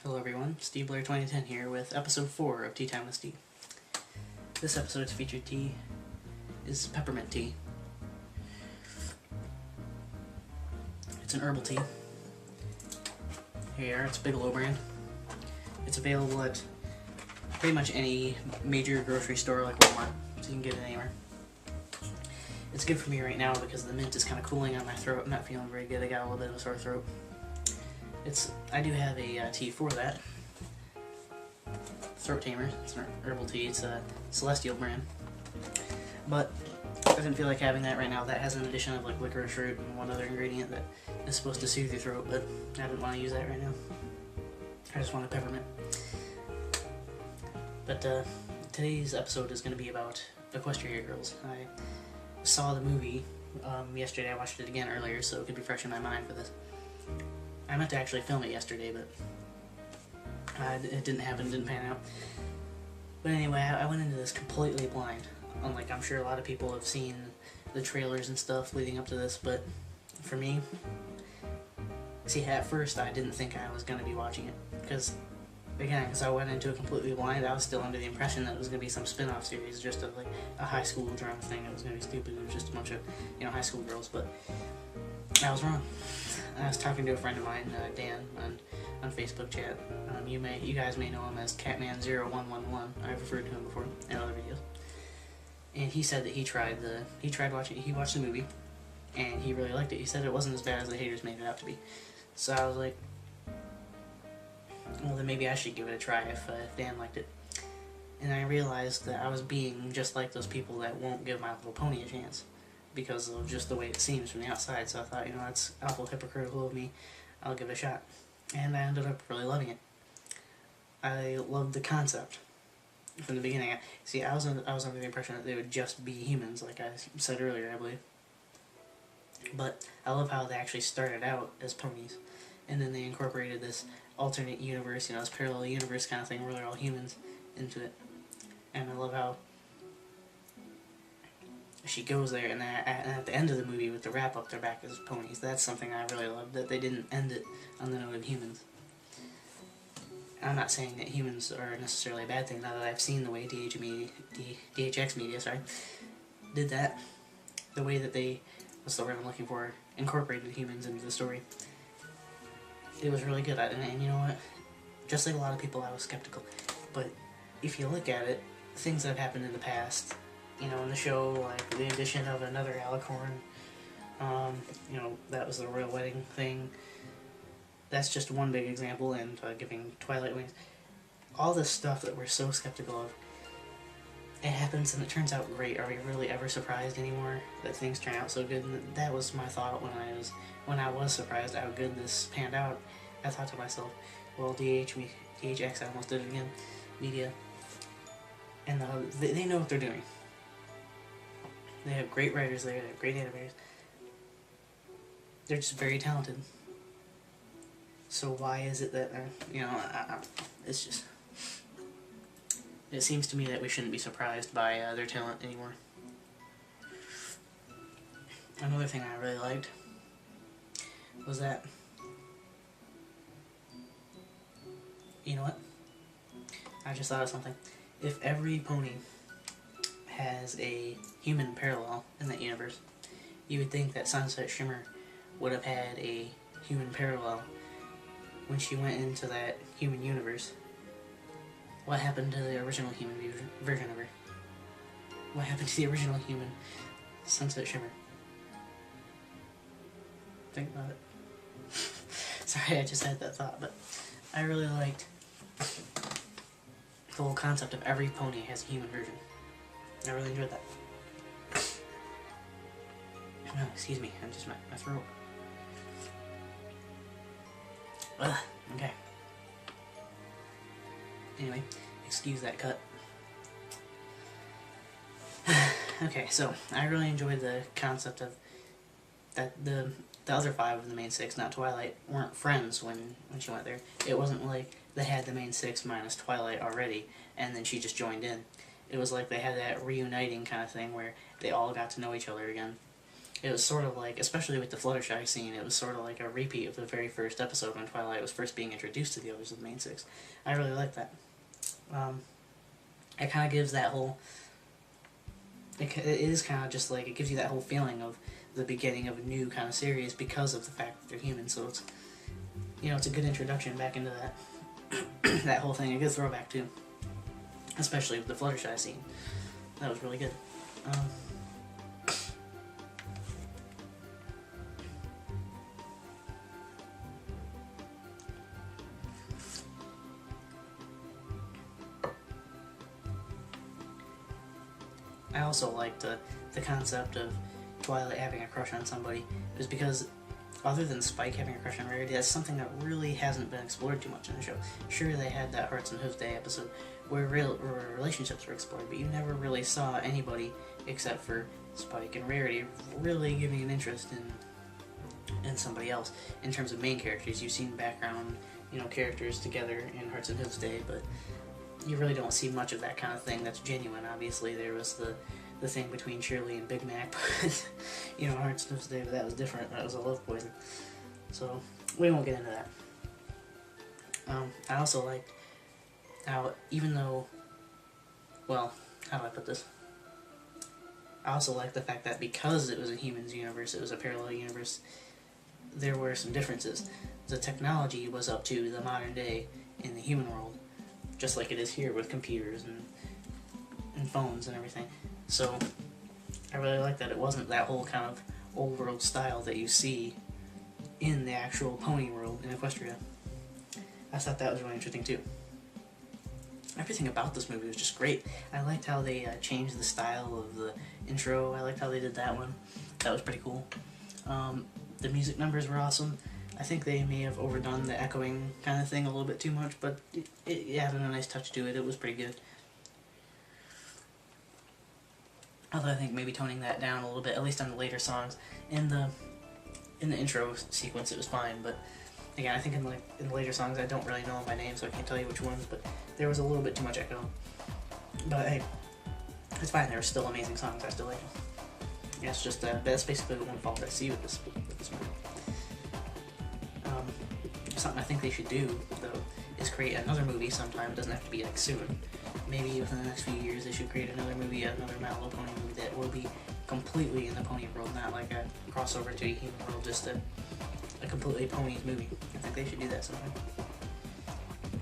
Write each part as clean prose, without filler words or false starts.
Hello everyone, Steve Blair 2010 here with episode 4 of Tea Time with Steve. This episode's featured tea is peppermint tea. It's an herbal tea. Here you are, it's Bigelow brand. It's available at pretty much any major grocery store like Walmart, so you can get it anywhere. It's good for me right now because the mint is kind of cooling on my throat. I'm not feeling very good, I got a little bit of a sore throat. I do have a tea for that. Throat tamer. It's an herbal tea. It's a Celestial brand. But I didn't feel like having that right now. That has an addition of like licorice root and one other ingredient that is supposed to soothe your throat, but I didn't want to use that right now. I just wanted peppermint. But today's episode is going to be about Equestria Girls. I saw the movie yesterday. I watched it again earlier, so it could be fresh in my mind for this. I meant to actually film it yesterday, but it didn't happen, didn't pan out. But anyway, I went into this completely blind. Unlike, I'm sure a lot of people have seen the trailers and stuff leading up to this, but for me, see, at first I didn't think I was going to be watching it. Because I went into it completely blind, I was still under the impression that it was going to be some spin-off series, just of like a high school drama thing. It was going to be stupid, it was just a bunch of, high school girls, but I was wrong. I was talking to a friend of mine, Dan, on Facebook chat. You guys may know him as Catman0111. I've referred to him before in other videos. And he said that he watched the movie, and he really liked it. He said it wasn't as bad as the haters made it out to be. So I was like, well then maybe I should give it a try if Dan liked it. And I realized that I was being just like those people that won't give My Little Pony a chance, because of just the way it seems from the outside. So I thought, that's awful hypocritical of me. I'll give it a shot. And I ended up really loving it. I loved the concept from the beginning. See, I was under the impression that they would just be humans, like I said earlier, I believe. But I love how they actually started out as ponies, and then they incorporated this alternate universe, this parallel universe kind of thing where they're all humans into it. And I love how she goes there, and at the end of the movie with the wrap-up, they're back as ponies. That's something I really loved, that they didn't end it on the note of humans. I'm not saying that humans are necessarily a bad thing, now that I've seen the way DHX Media did that. The way that they, what's the word I'm looking for, incorporated humans into the story. It was really good, and you know what? Just like a lot of people, I was skeptical. But if you look at it, things that have happened in the past, in the show, like the addition of another alicorn, that was the royal wedding thing. That's just one big example, and giving Twilight wings. All this stuff that we're so skeptical of, it happens and it turns out great. Are we really ever surprised anymore that things turn out so good? And that was my thought when I was surprised how good this panned out. I thought to myself, well, DHX, I almost did it again, Media, and they know what they're doing. They have great writers there, they have great animators. They're just very talented. So why is it that, it's just, it seems to me that we shouldn't be surprised by their talent anymore. Another thing I really liked was that, you know what? I just thought of something. If every pony has a human parallel in that universe, you would think that Sunset Shimmer would have had a human parallel when she went into that human universe. What happened to the original human version of her? What happened to the original human Sunset Shimmer? Think about it. Sorry, I just had that thought, but I really liked the whole concept of every pony has a human version. I really enjoyed that. Oh, excuse me, I'm just my throat. Ugh, okay. Anyway, excuse that cut. Okay, so I really enjoyed the concept of that the other 5 of the main 6, not Twilight, weren't friends when she went there. It wasn't like they had the main 6 minus Twilight already, and then she just joined in. It was like they had that reuniting kind of thing where they all got to know each other again. it was sort of like, especially with the Fluttershy scene, it was sort of like a repeat of the very first episode when Twilight was first being introduced to the others of the main six. I really like that. It kind of gives that whole... It is kind of just like, it gives you that whole feeling of the beginning of a new kind of series because of the fact that they're human, so it's, you know, it's a good introduction back into that that whole thing, a good throwback too. Especially with the Fluttershy scene. That was really good. I also liked the concept of Twilight having a crush on somebody. It was because, other than Spike having a crush on Rarity, that's something that really hasn't been explored too much in the show. Sure, they had that Hearts and Hooves Day episode where relationships were explored, but you never really saw anybody, except for Spike and Rarity, really giving an interest in somebody else. In terms of main characters, you've seen background, you know, characters together in Hearts and Hooves Day, but you really don't see much of that kind of thing that's genuine. Obviously, there was the thing between Shirley and Big Mac, but, you know, Hearts and Hooves Day, but that was different. That was a love poison. So, we won't get into that. I also liked how, even though, well, how do I put this? I also like the fact that because it was a humans universe, it was a parallel universe, there were some differences. The technology was up to the modern day in the human world, just like it is here with computers and phones and everything. So I really like that it wasn't that whole kind of old world style that you see in the actual pony world in Equestria. I thought that was really interesting too. Everything about this movie was just great. I liked how they changed the style of the intro. I liked how they did that one. That was pretty cool. The music numbers were awesome. I think they may have overdone the echoing kind of thing a little bit too much, but it added a nice touch to it. It was pretty good. Although I think maybe toning that down a little bit, at least on the later songs. In the intro sequence, it was fine, but again, I think in the later songs, I don't really know them by name, so I can't tell you which ones, but there was a little bit too much echo. But hey, it's fine. They were still amazing songs. I still like them. Yeah, it's just that's basically the one fault I see with this movie. Something I think they should do, though, is create another movie sometime. It doesn't have to be like soon. Maybe within the next few years they should create another movie, another My Little Pony movie that will be completely in the pony world, not like a crossover to a human world, just a completely ponies movie. I think they should do that sometime.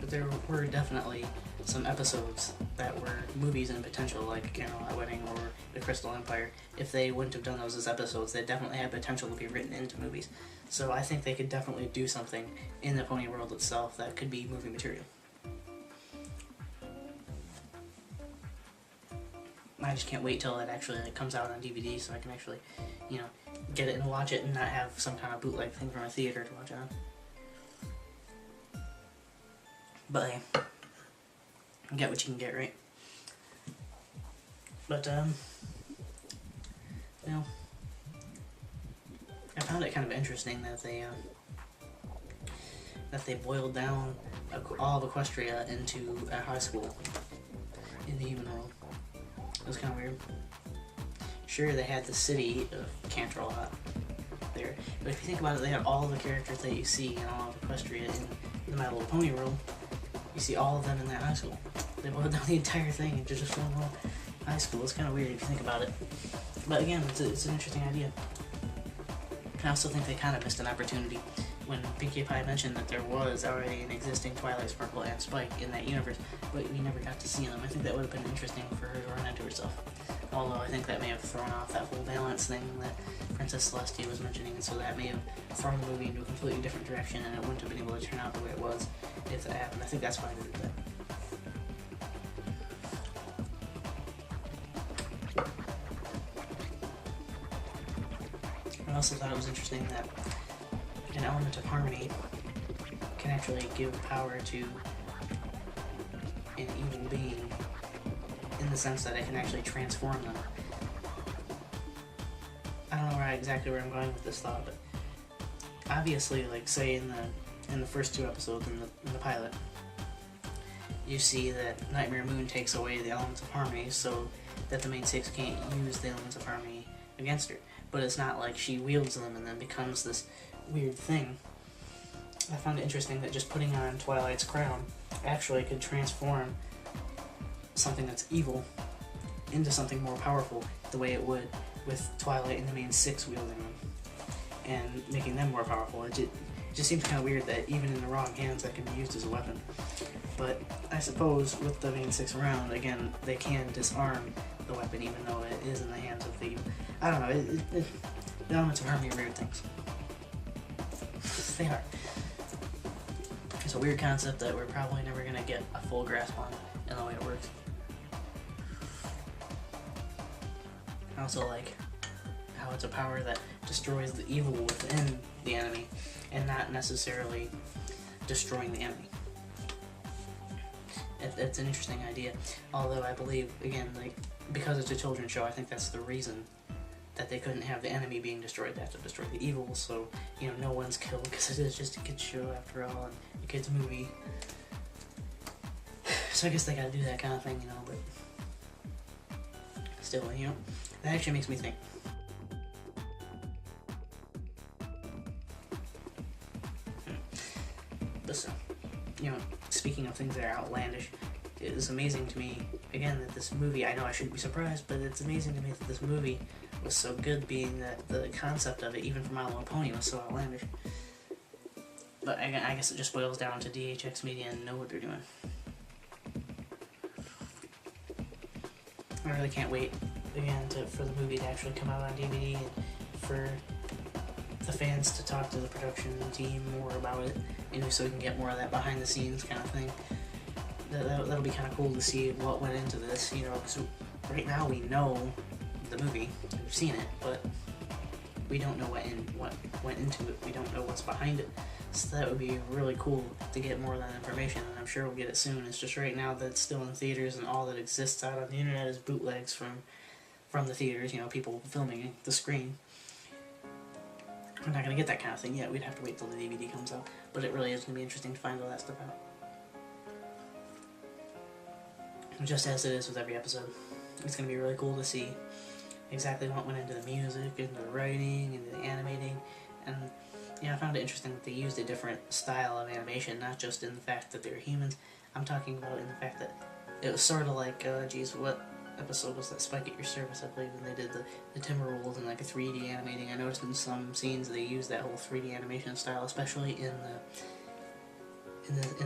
But there were definitely some episodes that were movies in potential, like Candlelight Wedding or The Crystal Empire. If they wouldn't have done those as episodes, they definitely had potential to be written into movies. So I think they could definitely do something in the pony world itself that could be movie material. I just can't wait till it actually comes out on DVD so I can actually, you know, get it and watch it and not have some kind of bootleg thing from a theater to watch it on. But hey, get what you can get, right? But, you know, I found it kind of interesting that they boiled down all of Equestria into a high school in the human world. It was kind of weird. Sure, they had the city of Canterlot there, but if you think about it, they had all the characters that you see in all of Equestria in the My Little Pony world. You see all of them in that high school. They boiled down the entire thing into just one little high school. It's kind of weird if you think about it. But again, it's an interesting idea. I also think they kind of missed an opportunity when Pinkie Pie mentioned that there was already an existing Twilight Sparkle and Spike in that universe, but we never got to see them. I think that would have been interesting for her to run into herself. Although I think that may have thrown off that whole balance thing that Princess Celestia was mentioning, and so that may have thrown the movie into a completely different direction, and it wouldn't have been able to turn out the way it was if that happened. I think that's why they did that. I also thought it was interesting that an element of harmony can actually give power to an evil being in the sense that it can actually transform them. I don't know exactly where I'm going with this thought, but obviously, like, say in the first two episodes in the pilot, you see that Nightmare Moon takes away the elements of harmony so that the main six can't use the elements of harmony against her. but it's not like she wields them and then becomes this weird thing. I found it interesting that just putting on Twilight's crown actually could transform something that's evil into something more powerful, the way it would with Twilight and the main six wielding them, and making them more powerful. It just seems kind of weird that even in the wrong hands that can be used as a weapon. But I suppose with the main six around, again, they can disarm the weapon even though it is in the hands of the... I don't know, the elements of harmony are weird things. They are. It's a weird concept that we're probably never going to get a full grasp on in the way it works. I also like how it's a power that destroys the evil within the enemy and not necessarily destroying the enemy. It's an interesting idea, although I believe, again, like, because it's a children's show, I think that's the reason that they couldn't have the enemy being destroyed. They have to destroy the evil, so, you know, no one's killed, because it is just a kid's show after all, and a kid's movie. So I guess they gotta do that kind of thing, you know, but still, you know, that actually makes me think. But so, you know, speaking of things that are outlandish, it is amazing to me, again, that this movie, I know I shouldn't be surprised, but it's amazing to me that this movie was so good, being that the concept of it, even for My Little Pony, was so outlandish. But I guess it just boils down to DHX Media and know what they're doing. I really can't wait, again, for the movie to actually come out on DVD, and for the fans to talk to the production team more about it, you know, so we can get more of that behind the scenes kind of thing. That'll be kind of cool to see what went into this, you know, because right now we know the movie, we've seen it, but we don't know what went into it. We don't know what's behind it. So that would be really cool to get more of that information, and I'm sure we'll get it soon. It's just right now that it's still in theaters, and all that exists out on the internet is bootlegs from the theaters, you know, people filming the screen. We're not going to get that kind of thing yet. We'd have to wait till the DVD comes out, but it really is going to be interesting to find all that stuff out. Just as it is with every episode. It's going to be really cool to see exactly what went into the music, into the writing, into the animating, and yeah, I found it interesting that they used a different style of animation, not just in the fact that they were humans. I'm talking about in the fact that it was sort of like, geez, what episode was that? Spike at Your Service, I believe, when they did the Timberwolves and like a 3D animating. I noticed in some scenes they used that whole 3D animation style, especially in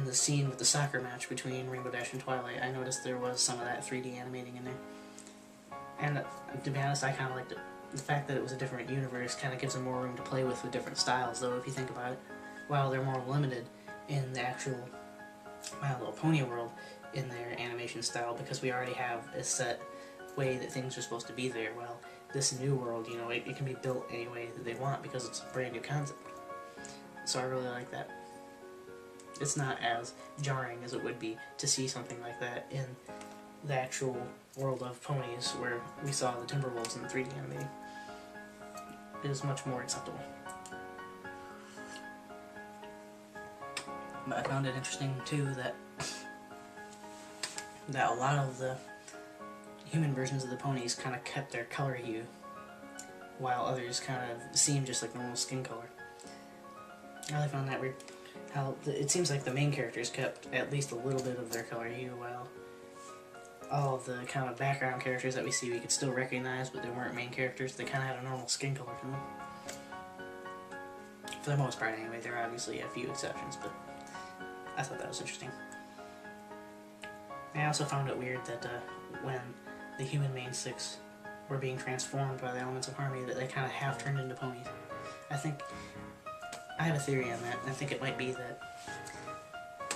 the scene with the soccer match between Rainbow Dash and Twilight. I noticed there was some of that 3D animating in there. And to be honest, I kind of liked it. The fact that it was a different universe kind of gives them more room to play with different styles, though, if you think about it. While they're more limited in the actual My Little Pony world in their animation style, because we already have a set way that things are supposed to be there. Well, this new world, you know, it can be built any way that they want because it's a brand new concept. So I really like that. It's not as jarring as it would be to see something like that in the actual world of ponies, where we saw the Timberwolves in the 3D animating. It is much more acceptable. But I found it interesting too that a lot of the human versions of the ponies kind of kept their color hue, while others kind of seemed just like normal skin color. I really found that weird. How it seems like the main characters kept at least a little bit of their color hue, while all of the kind of background characters that we see we could still recognize, but they weren't main characters. They kind of had a normal skin color to them. For the most part, anyway. There are obviously a few exceptions, but I thought that was interesting. I also found it weird that when the human main six were being transformed by the elements of harmony, that they kind of half turned into ponies. I have a theory on that, and I think it might be that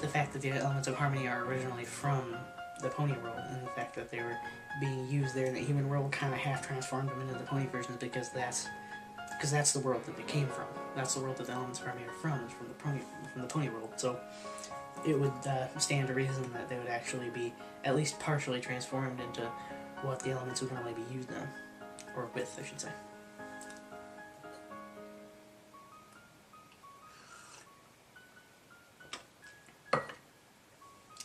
the fact that the elements of harmony are originally from the pony world, and the fact that they were being used there in the human world kind of half transformed them into the pony versions, because that's the world that they came from. That's the world that the elements of harmony are from, is from the pony world. So it would stand to reason that they would actually be at least partially transformed into what the elements would normally be used on, or with, I should say.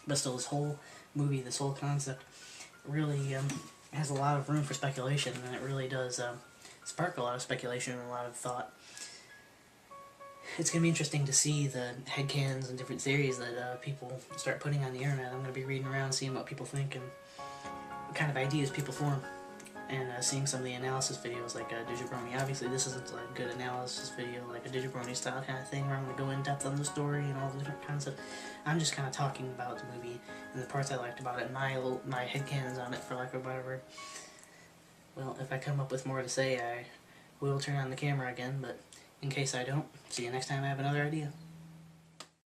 But still, this whole movie, this whole concept, really has a lot of room for speculation, and it really does spark a lot of speculation and a lot of thought. It's going to be interesting to see the headcanons and different theories that people start putting on the internet. I'm going to be reading around, seeing what people think and what kind of ideas people form, and seeing some of the analysis videos like Digibrony. Obviously this isn't a good analysis video like a Digibrony style kind of thing where I'm going to go in depth on the story and all the different kinds of... I'm just kind of talking about the movie and the parts I liked about it and my headcanons on it, for lack of a better word. Well, if I come up with more to say, I will turn on the camera again, but in case I don't, see you next time I have another idea.